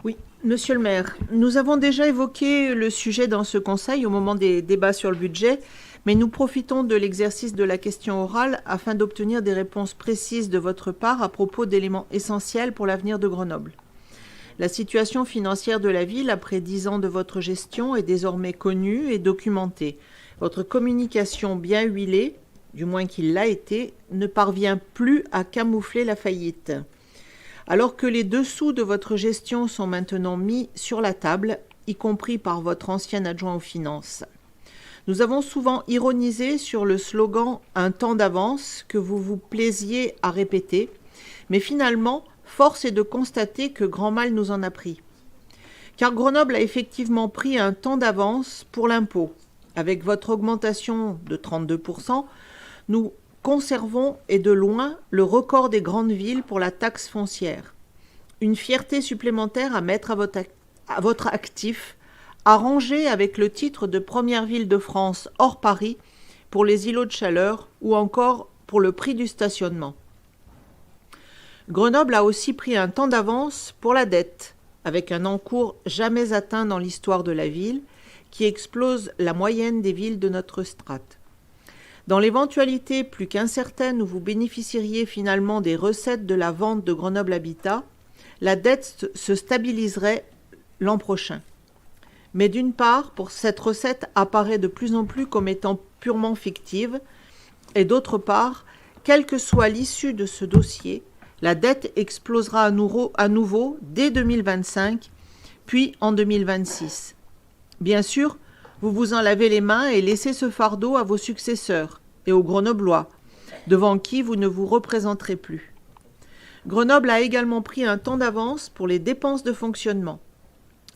Oui, monsieur le maire, nous avons déjà évoqué le sujet dans ce conseil au moment des débats sur le budget, mais nous profitons de l'exercice de la question orale afin d'obtenir des réponses précises de votre part à propos d'éléments essentiels pour l'avenir de Grenoble. La situation financière de la ville après 10 ans de votre gestion est désormais connue et documentée. Votre communication bien huilée, du moins qu'il l'a été, ne parvient plus à camoufler la faillite. Alors que les dessous de votre gestion sont maintenant mis sur la table, y compris par votre ancien adjoint aux finances. Nous avons souvent ironisé sur le slogan « un temps d'avance » que vous vous plaisiez à répéter, mais finalement, force est de constater que grand mal nous en a pris. Car Grenoble a effectivement pris un temps d'avance pour l'impôt. Avec votre augmentation de 32%, nous conservons, et de loin, le record des grandes villes pour la taxe foncière. Une fierté supplémentaire à mettre à votre actif, arrangée avec le titre de première ville de France hors Paris pour les îlots de chaleur ou encore pour le prix du stationnement. Grenoble a aussi pris un temps d'avance pour la dette, avec un encours jamais atteint dans l'histoire de la ville, qui explose la moyenne des villes de notre strate. Dans l'éventualité plus qu'incertaine où vous bénéficieriez finalement des recettes de la vente de Grenoble Habitat, la dette se stabiliserait l'an prochain. Mais d'une part, pour cette recette apparaît de plus en plus comme étant purement fictive, et d'autre part, quelle que soit l'issue de ce dossier, la dette explosera à nouveau dès 2025, puis en 2026. Bien sûr, vous vous en lavez les mains et laissez ce fardeau à vos successeurs et aux Grenoblois, devant qui vous ne vous représenterez plus. Grenoble a également pris un temps d'avance pour les dépenses de fonctionnement.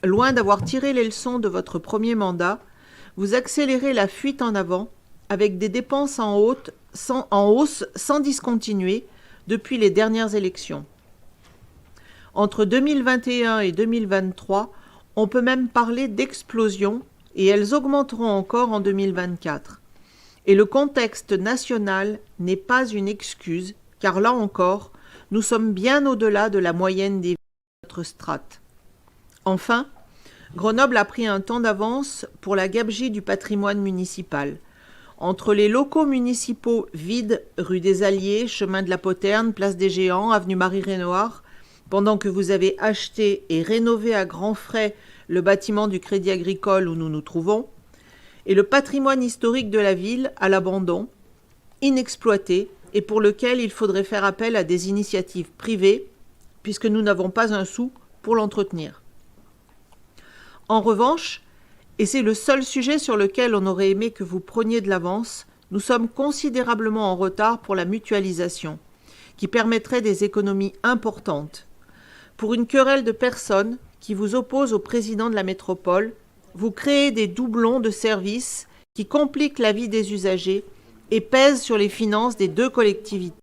Loin d'avoir tiré les leçons de votre premier mandat, vous accélérez la fuite en avant avec des dépenses en hausse sans discontinuer depuis les dernières élections. Entre 2021 et 2023, on peut même parler d'explosion et elles augmenteront encore en 2024. Et le contexte national n'est pas une excuse, car là encore, nous sommes bien au-delà de la moyenne des villes de notre strate. Enfin, Grenoble a pris un temps d'avance pour la gabegie du patrimoine municipal. Entre les locaux municipaux vides, rue des Alliés, chemin de la Poterne, place des Géants, avenue Marie-Renoir, pendant que vous avez acheté et rénové à grands frais le bâtiment du Crédit Agricole où nous nous trouvons, et le patrimoine historique de la ville à l'abandon, inexploité, et pour lequel il faudrait faire appel à des initiatives privées, puisque nous n'avons pas un sou pour l'entretenir. En revanche, et c'est le seul sujet sur lequel on aurait aimé que vous preniez de l'avance, nous sommes considérablement en retard pour la mutualisation, qui permettrait des économies importantes. Pour une querelle de personnes qui vous oppose au président de la métropole, vous créez des doublons de services qui compliquent la vie des usagers et pèsent sur les finances des deux collectivités.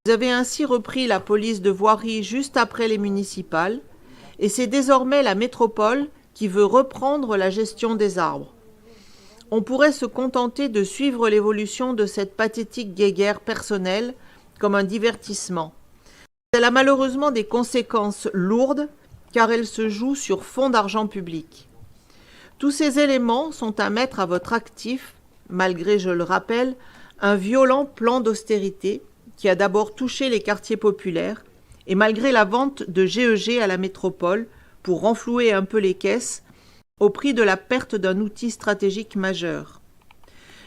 Vous avez ainsi repris la police de voirie juste après les municipales, et c'est désormais la métropole qui veut reprendre la gestion des arbres. On pourrait se contenter de suivre l'évolution de cette pathétique guéguerre personnelle comme un divertissement. Elle a malheureusement des conséquences lourdes, car elle se joue sur fond d'argent public. Tous ces éléments sont à mettre à votre actif, malgré, je le rappelle, un violent plan d'austérité qui a d'abord touché les quartiers populaires, et malgré la vente de GEG à la métropole pour renflouer un peu les caisses, au prix de la perte d'un outil stratégique majeur.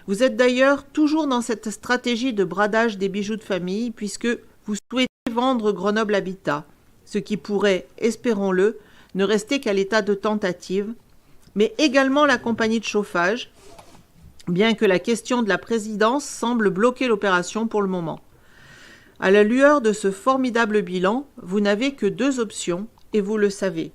Vous êtes d'ailleurs toujours dans cette stratégie de bradage des bijoux de famille, puisque vous souhaitez vendre Grenoble Habitat, ce qui pourrait, espérons-le, ne rester qu'à l'état de tentative, mais également la compagnie de chauffage, bien que la question de la présidence semble bloquer l'opération pour le moment. À la lueur de ce formidable bilan, vous n'avez que deux options, et vous le savez.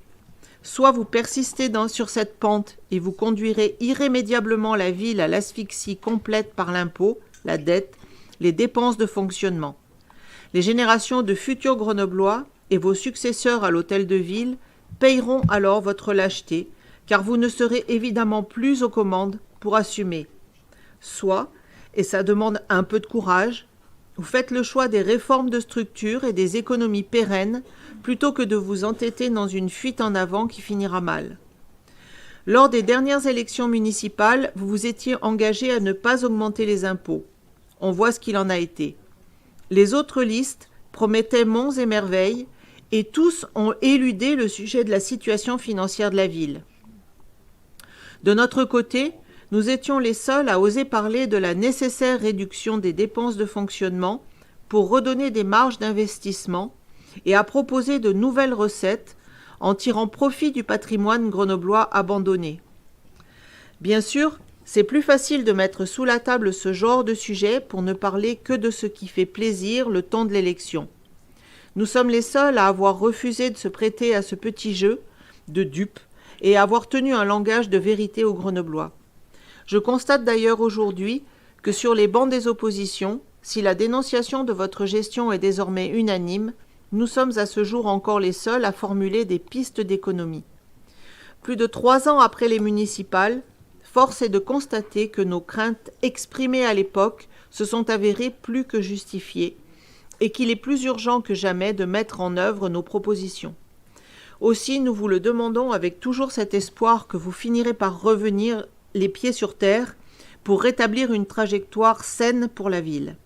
Soit vous persistez sur cette pente et vous conduirez irrémédiablement la ville à l'asphyxie complète par l'impôt, la dette, les dépenses de fonctionnement. Les générations de futurs Grenoblois et vos successeurs à l'hôtel de ville payeront alors votre lâcheté, car vous ne serez évidemment plus aux commandes pour assumer. Soit, et ça demande un peu de courage, vous faites le choix des réformes de structure et des économies pérennes plutôt que de vous entêter dans une fuite en avant qui finira mal. Lors des dernières élections municipales, vous vous étiez engagé à ne pas augmenter les impôts. On voit ce qu'il en a été. Les autres listes promettaient monts et merveilles, et tous ont éludé le sujet de la situation financière de la ville. De notre côté, nous étions les seuls à oser parler de la nécessaire réduction des dépenses de fonctionnement pour redonner des marges d'investissement et à proposer de nouvelles recettes en tirant profit du patrimoine grenoblois abandonné. Bien sûr, c'est plus facile de mettre sous la table ce genre de sujet pour ne parler que de ce qui fait plaisir le temps de l'élection. Nous sommes les seuls à avoir refusé de se prêter à ce petit jeu de dupes et à avoir tenu un langage de vérité aux Grenoblois. Je constate d'ailleurs aujourd'hui que sur les bancs des oppositions, si la dénonciation de votre gestion est désormais unanime, nous sommes à ce jour encore les seuls à formuler des pistes d'économie. Plus de 3 ans après les municipales, force est de constater que nos craintes exprimées à l'époque se sont avérées plus que justifiées et qu'il est plus urgent que jamais de mettre en œuvre nos propositions. Aussi, nous vous le demandons avec toujours cet espoir que vous finirez par revenir les pieds sur terre pour rétablir une trajectoire saine pour la ville.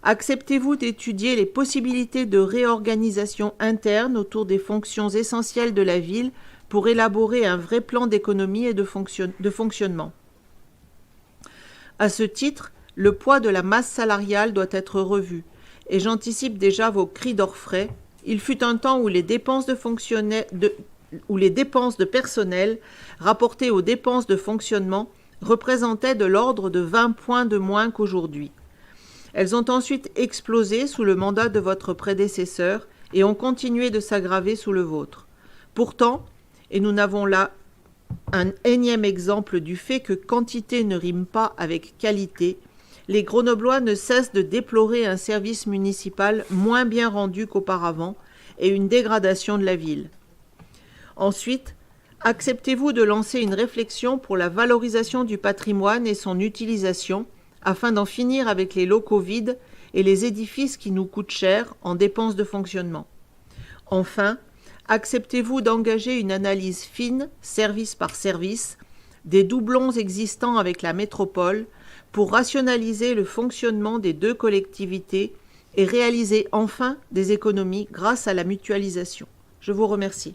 Acceptez-vous d'étudier les possibilités de réorganisation interne autour des fonctions essentielles de la ville pour élaborer un vrai plan d'économie et de fonctionnement. À ce titre, le poids de la masse salariale doit être revu, et j'anticipe déjà vos cris d'orfraie. Il fut un temps où les dépenses de personnel rapportées aux dépenses de fonctionnement représentaient de l'ordre de 20 points de moins qu'aujourd'hui. Elles ont ensuite explosé sous le mandat de votre prédécesseur et ont continué de s'aggraver sous le vôtre. Pourtant, et nous n'avons là un énième exemple du fait que quantité ne rime pas avec qualité, les Grenoblois ne cessent de déplorer un service municipal moins bien rendu qu'auparavant et une dégradation de la ville. Ensuite, acceptez-vous de lancer une réflexion pour la valorisation du patrimoine et son utilisation afin d'en finir avec les locaux vides et les édifices qui nous coûtent cher en dépenses de fonctionnement. Enfin, acceptez-vous d'engager une analyse fine, service par service, des doublons existants avec la métropole pour rationaliser le fonctionnement des 2 collectivités et réaliser enfin des économies grâce à la mutualisation. Je vous remercie.